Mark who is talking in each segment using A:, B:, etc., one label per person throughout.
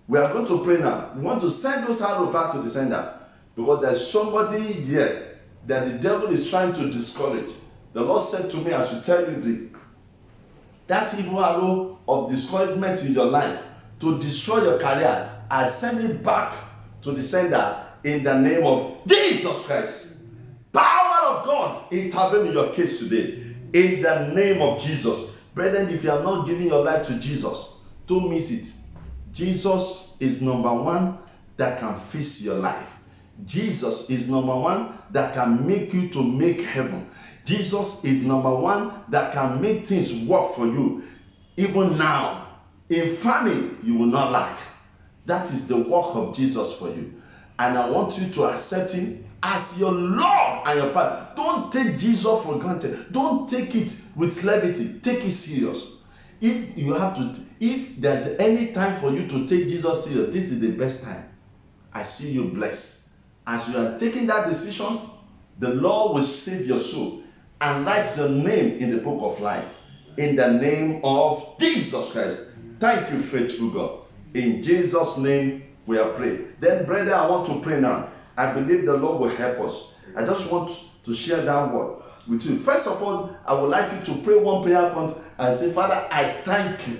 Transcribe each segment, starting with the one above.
A: We are going to pray now. We want to send those arrows back to the sender, because there's somebody here that the devil is trying to discourage. The Lord said to me, I should tell you that evil arrow of discouragement in your life to destroy your career, I send it back to the sender in the name of Jesus Christ. Power of God, intervene in your case today in the name of Jesus. Brethren, if you are not giving your life to Jesus, don't miss it. Jesus is number one that can fix your life. Jesus is number one that can make you to make heaven. Jesus is number one that can make things work for you. Even now, in famine, you will not lack. That is the work of Jesus for you. And I want you to accept him as your Lord and your Father. Don't take Jesus for granted. Don't take it with levity. Take it serious. If there's any time for you to take Jesus serious, this is the best time. I see you blessed. As you are taking that decision, the Lord will save your soul and write your name in the book of life. In the name of Jesus Christ. Thank you, faithful God. In Jesus' name we are praying. Then, brethren, I want to pray now. I believe the Lord will help us. I just want to share that word with you. First of all, I would like you to pray one prayer point and say, Father, I thank you,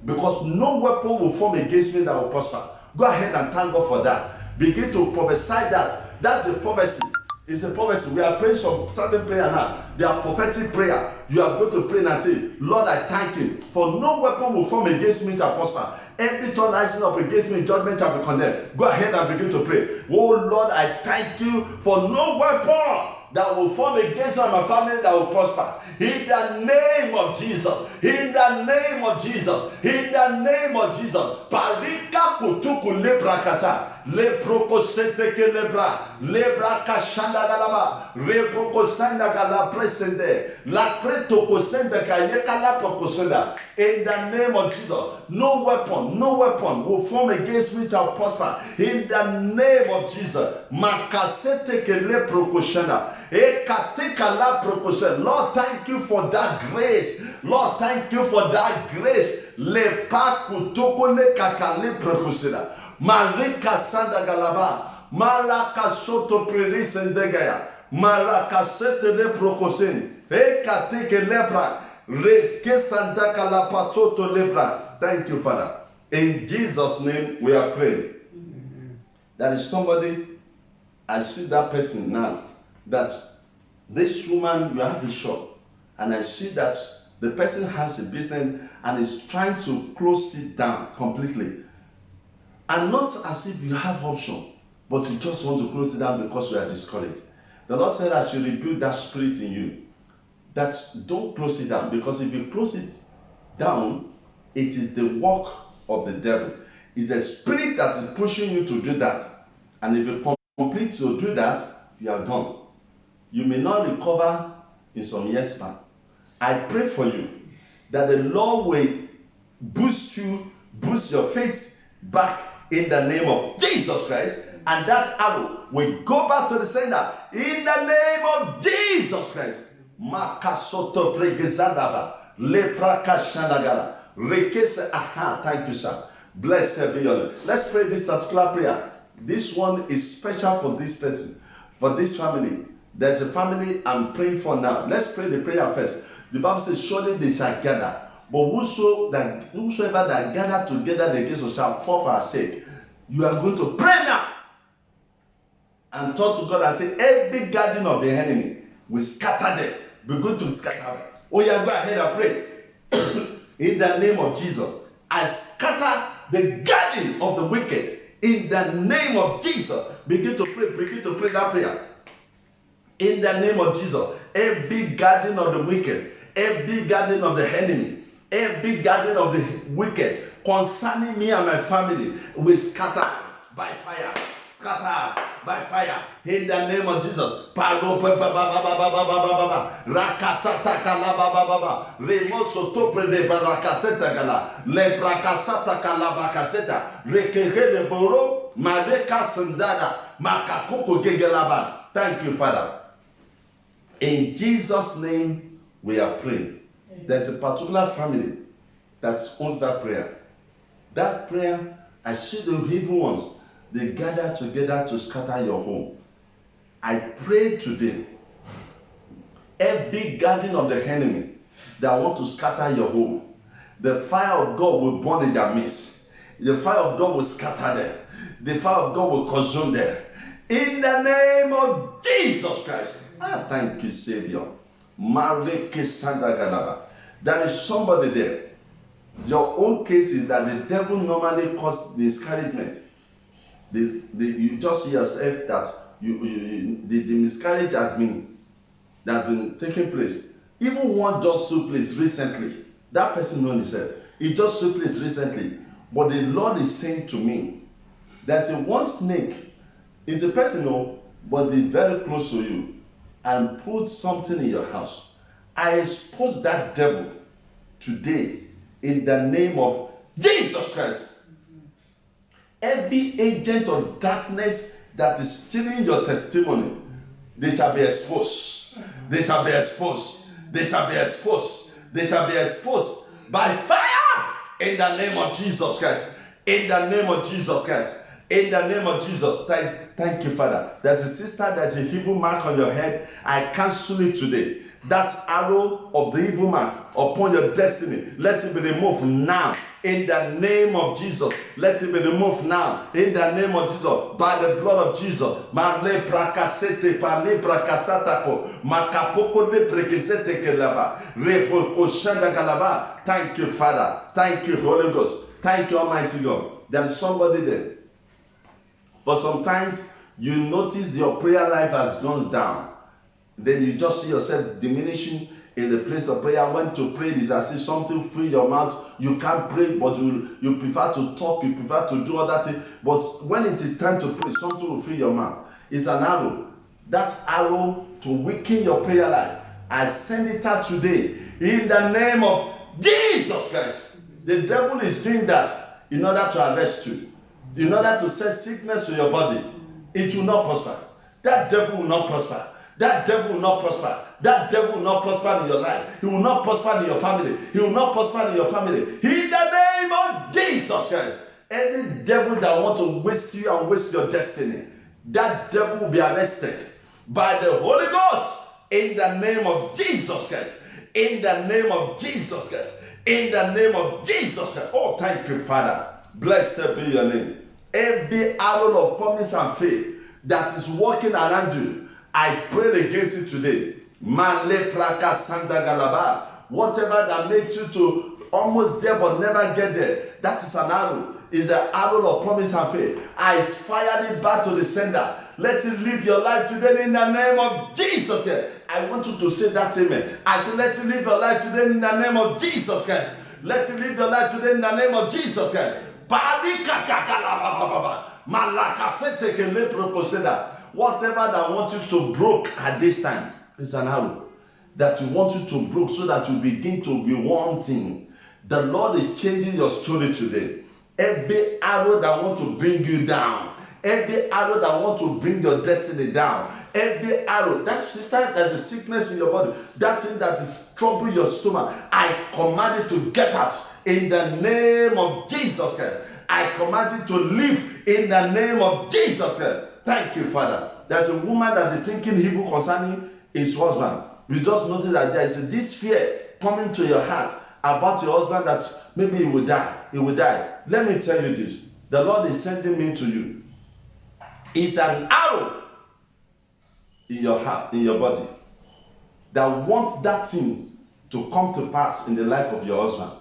A: because no weapon will form against me that will prosper. Go ahead and thank God for that. Begin to prophesy that. That's a prophecy. It's a prophecy. We are praying some certain prayer now. They are prophetic prayer. You are going to pray and say, Lord, I thank you, for no weapon will form against me that prosper. Every tongue rising up against me in judgment shall be condemned. Go ahead and begin to pray. Oh Lord, I thank you for no weapon that will form against me and my family that will prosper. In the name of Jesus. In the name of Jesus. In the name of Jesus. Parika kutuku lebra kasa. Leproko seteke lebra. Lebra kashanda galaba. Reproko sanda gala presende. La pretoko senda kayeka la prokosenda. In the name of Jesus. No weapon will form against me shall prosper. In the name of Jesus. Makasete ke leproko shanda. Lord, thank you for that grace. Lord, thank you for that grace. Le pakutoko le kakale prokosida. Marika sanda galaba. Maraka soto prerisendegaya. Maraka sete le prokosin. Ekateke lepra. Reke sanda kalapatoto lepra. Thank you, Father. In Jesus' name we are praying. There is somebody, I see that person now, that this woman, you have a shop, and I see that the person has a business and is trying to close it down completely. And not as if you have option, but you just want to close it down because you are discouraged. The Lord said I should rebuke that spirit in you, that don't close it down, because if you close it down, it is the work of the devil. It's a spirit that is pushing you to do that. And if you complete to do that, you are gone. You may not recover in some years back. I pray for you that the Lord will boost your faith back in the name of Jesus Christ, and that arrow will go back to the sender in the name of Jesus Christ. Makasoto pregezadaba leprakashanagara rekese. Thank you, sir. Blessed be your name. Let's pray this particular prayer. This one is special for this person, for this family. There's a family I'm praying for now. Let's pray the prayer first. The Bible says, surely they shall gather. But whosoever that gather together the gates shall fall for our sake. You are going to pray now and talk to God and say, every gathering of the enemy will scatter them. We're going to scatter them. Oh yeah, go ahead and pray. In the name of Jesus, I scatter the gathering of the wicked. In the name of Jesus, begin to pray that prayer. In the name of Jesus, every gathering of the wicked, every gathering of the enemy, every gathering of the wicked concerning me and my family will scatter by fire. Scatter by fire. In the name of Jesus. Rakasata kalababa. Remoso topre de barakaseta gala. Le brakasata kalabakaseta. Rekeke de boro. Mareka sandada. Makakoko gegelaba. Thank you, Father. In Jesus' name we are praying. There's a particular family that owns that prayer. That prayer, I see the evil ones. They gather together to scatter your home. I pray today, every gathering of the enemy that want to scatter your home, the fire of God will burn in their midst. The fire of God will scatter them. The fire of God will consume them. In the name of Jesus Christ. Thank you, Savior. There is somebody there. Your own case is that the devil normally causes discouragement. You just see yourself that the miscarriage has been taking place. Even one just took place recently. That person knows himself. It just took place recently. But the Lord is saying to me, there's a one snake. It's a person, but they're very close to you, and put something in your house. I expose that devil today in the name of Jesus Christ. Every agent of darkness that is stealing your testimony, they shall be exposed. They shall be exposed. They shall be exposed. They shall be exposed by fire in the name of Jesus Christ. In the name of Jesus Christ. In the name of Jesus. Thank you, Father. There's a sister, there's a evil mark on your head. I cancel it today. That arrow of the evil mark upon your destiny, let it be removed now. In the name of Jesus, let it be removed now. In the name of Jesus, by the blood of Jesus. Thank you, Father. Thank you, Holy Ghost. Thank you, Almighty God. There is somebody there. For sometimes you notice your prayer life has gone down. Then you just see yourself diminishing in the place of prayer. When to pray, it is as if something fill your mouth. You can't pray, but you prefer to talk, you prefer to do other things. But when it is time to pray, something will fill your mouth. It's an arrow. That arrow to weaken your prayer life, I send it out today in the name of Jesus Christ. The devil is doing that in order to arrest you, in order to set sickness to your body. It will not prosper. That devil will not prosper. That devil will not prosper. That devil will not prosper in your life. He will not prosper in your family. He will not prosper in your family. In the name of Jesus Christ. Any devil that wants to waste you and waste your destiny, that devil will be arrested by the Holy Ghost in the name of Jesus Christ. In the name of Jesus Christ. In the name of Jesus Christ. Oh, thank you, Father. Blessed be your name. Every arrow of promise and faith that is walking around you, I pray against it today. Whatever that makes you to almost there but never get there, that is an arrow. Is an arrow of promise and faith. I fire it back to the sender. Let it live your life today in the name of Jesus Christ. I want you to say that amen. I say, let it live your life today in the name of Jesus Christ. Let it live your life today in the name of Jesus Christ. Whatever that wants you to broke at this time is an arrow that you want you to broke so that you begin to be wanting. The Lord is changing your story today. Every arrow that wants to bring you down, every arrow that wants to bring your destiny down, every arrow, that sister, there's a sickness in your body, that thing that is troubling your stomach, I command it to get out in the name of Jesus Christ. I command it to live in the name of Jesus Christ. Thank you, Father. There's a woman that is thinking evil concerning his husband. You just notice that there is this fear coming to your heart about your husband that maybe he will die. He will die. Let me tell you this. The Lord is sending me to you. It's an arrow in your heart, in your body, that wants that thing to come to pass in the life of your husband.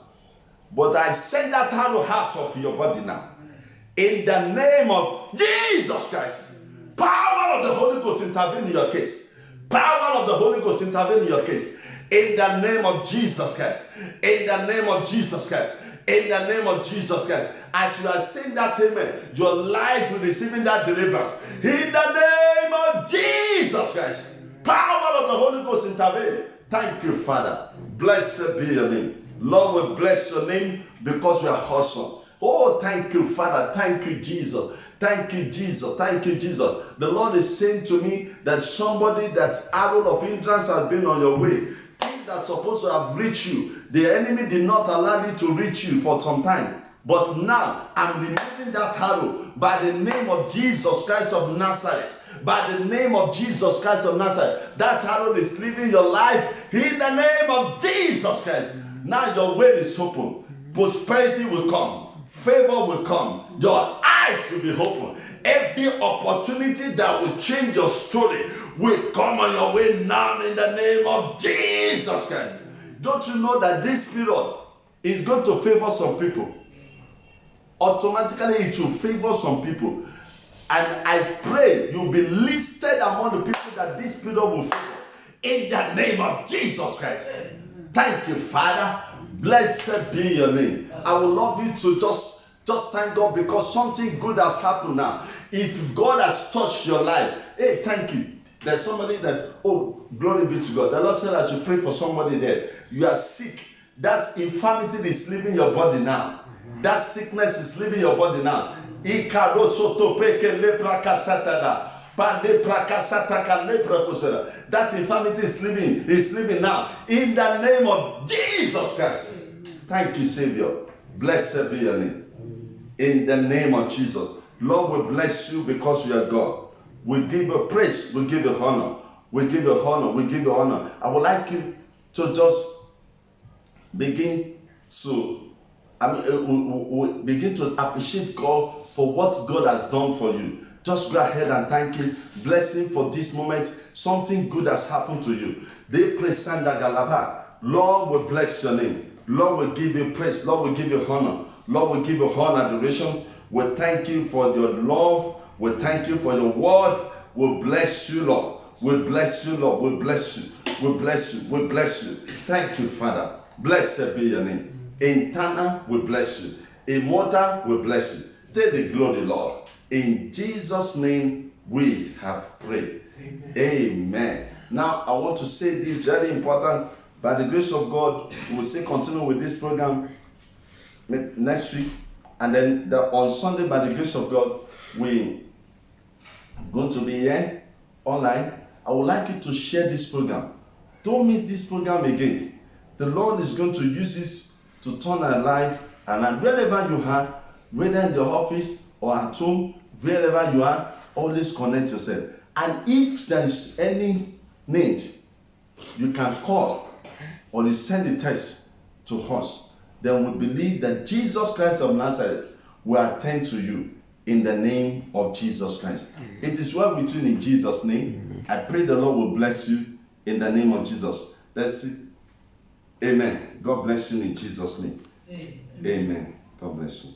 A: But I send that arrow out of your body now. In the name of Jesus Christ. Power of the Holy Ghost intervene in your case. Power of the Holy Ghost intervene in your case. In the name of Jesus Christ. In the name of Jesus Christ. In the name of Jesus Christ. As you are saying that amen, your life will receiving that deliverance. In the name of Jesus Christ. Power of the Holy Ghost intervene. Thank you, Father. Blessed be your name. Lord, we bless your name because you are awesome. Oh, thank you, Father. Thank you, Jesus. Thank you, Jesus. Thank you, Jesus. The Lord is saying to me that somebody that's arrow of hindrance has been on your way. Things that's supposed to have reached you, the enemy did not allow it to reach you for some time. But now I'm removing that arrow by the name of Jesus Christ of Nazareth. By the name of Jesus Christ of Nazareth. That arrow is leaving your life in the name of Jesus Christ. Now your way is open. Prosperity will come. Favor will come. Your eyes will be open. Every opportunity that will change your story will come on your way now in the name of Jesus Christ. Don't you know that this period is going to favor some people? Automatically it will favor some people. And I pray you'll be listed among the people that this period will favor. In the name of Jesus Christ. Thank you, Father. Blessed be your name. I would love you to just thank God because something good has happened now. If God has touched your life, hey, thank you. There's somebody that, oh, glory be to God. The Lord said I should pray for somebody there. You are sick. That infirmity is leaving your body now. That sickness is leaving your body now. That infirmity is leaving now. In the name of Jesus Christ. Thank you, Savior. Blessed be your name. In the name of Jesus. Lord, we bless you because you are God. We give you praise. We give you honor. We give you honor. We give you honor. I would like you to just begin to begin to appreciate God for what God has done for you. Just go ahead and thank Him. Bless Him for this moment. Something good has happened to you. They pray Sanda Galaba. Lord, we bless your name. Lord, we give you praise. Lord, we give you honor. Lord, we give you honor and adoration. We thank you for your love. We thank you for your word. We bless you, Lord. We bless you, Lord. We bless you. We bless you. We bless you. Thank you, Father. Blessed be your name. Eternal, we bless you. Immortal, we bless you. Take the glory, Lord. In Jesus' name, we have prayed. Amen. Amen. Now, I want to say this very important. By the grace of God, we will still continue with this program next week. And then on Sunday, by the grace of God, we're going to be here online. I would like you to share this program. Don't miss this program again. The Lord is going to use it to turn our life around. Wherever you are, whether in the office or at home, wherever you are, always connect yourself. And if there is any need, you can call or you send a text to us. Then we believe that Jesus Christ of Nazareth will attend to you in the name of Jesus Christ. It is well with you in Jesus' name. I pray the Lord will bless you in the name of Jesus. That's it. Amen. God bless you in Jesus' name. Amen. God bless you.